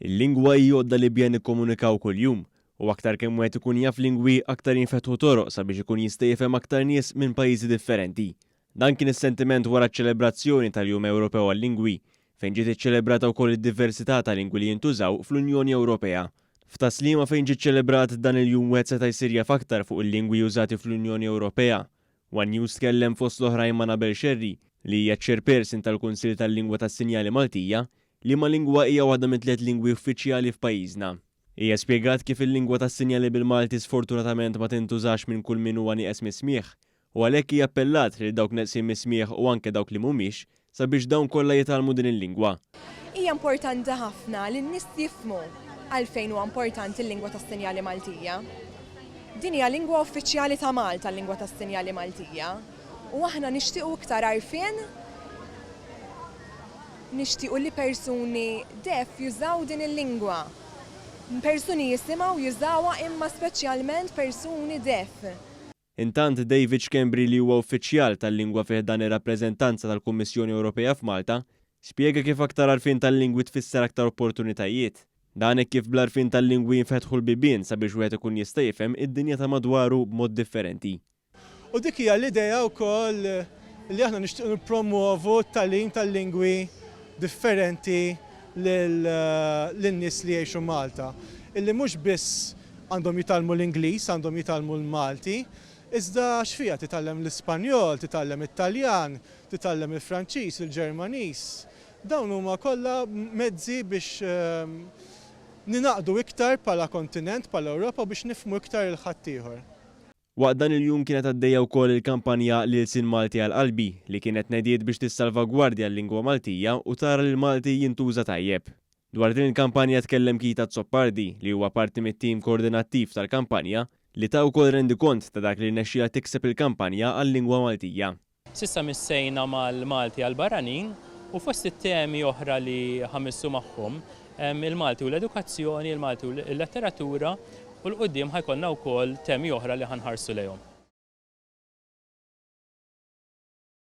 Il-lingwa hi għodda li bija nikkomunikaw kuljum u aktar kemm wieħed ikun jaf lingwi aktar jinfetħu toroq sabiex ikun jista' jifhem aktar nies minn pajjiżi differenti. Dan kien is-sentiment wara ċ-ċelebrazzjoni tal-Jum Ewropew għal-Lingwi fejn ġiet iċċelebrata wkoll id-diversità ta' lingwi li jintużaw fl-Unjoni Ewropea. F'Taslima fejn ġiet ċelebrat dan il-jum wieħed seta' jsir jaf aktar fuq il-lingwi użati fl-Unjoni Ewropea. One News tkellem fost l-oħrajn ma' Nabel Xerri li hija chairperson tal-Kunsill tal-Lingwa tas-Sinjali Maltija li ma' lingwa hija waħda minn 3 lingwi uffiċjali f'pajjiżna. Hija spjegat kif il-lingwa tas-sinjali bil-Malti sfortunatament ma tintużax minn kull min huwa nieqes mis-smigħ u għalhekk hija appellat lil dawk neqsin mis-smigħ u anke dawk li mhumiex sabiex dawn kollha jitgħallmu din il-lingwa. Hija importanti ħafna li n-nies jifhmu għalfejn huwa importanti l-lingwa tas-sinjali Maltija. Din hija lingwa uffiċjali ta' Malta, l-lingwa tas-sinjali Maltija. U aħna nixtiequ iktar għarfien, nixtiequ li persuni deaf jużaw din il-lingwa. Persuni jisimgħu jużawha imma speċjalment persuni deaf. Intant David Schembri li huwa uffiċjal tal-lingwa fih dan ir-rappreżentanza tal-Kummissjoni Ewropea f'Malta spjega kif aktar għarfien tal-lingwi tfisser aktar opportunitajiet. Dan hekk kif bl-għarfien tal-lingwi jinfetħu l-bibien sabiex wieħed ikun jista' jifhem id-dinja ta' madwaru b'mod differenti. U dik hija l-idea wkoll li aħna nixtiequ nippromovu t-tagħlim tal-lingwi differenti lin-nies li jgħixu Malta. Illi mhux biss għandhom jitgħallmu l-Ingliż, għandhom jitgħallmu l-Malti, iżda x'fiha titgħallem l-Ispanjol, titgħallem it-Taljan, titgħallem il-Franċiż, il-Ġermaniż. Dawn huma kollha mezzi biex ninaqdu iktar bħala kontinent, bħala Ewropa biex nifhmu iktar il-ħaddieħor. Waqt dan il-jum kienet għaddejja wkoll il-kampanja Lil Sin Malti għal qalbi li kienet nediet biex tissalvagwardja l-lingwa Maltija u tara li l-Malti jintuża tajjeb. Dwar din il-kampanja tkellem Kita Zoppardi li huwa parti mit-tim koordinattiv tal-kampanja li ta' wkoll rendi kont ta' dak li rnexxiela tikseb il-kampanja għal-lingwa Maltija. Sissa missejna mal-Malti għal-barranin u fost it-temi oħra li ħamissu magħhom il-Malti u l-edukazzjoni, il-Malti u l-letteratura u l-qudiem ħajkonna wkoll temi oħra li ħanħarsu lejhom.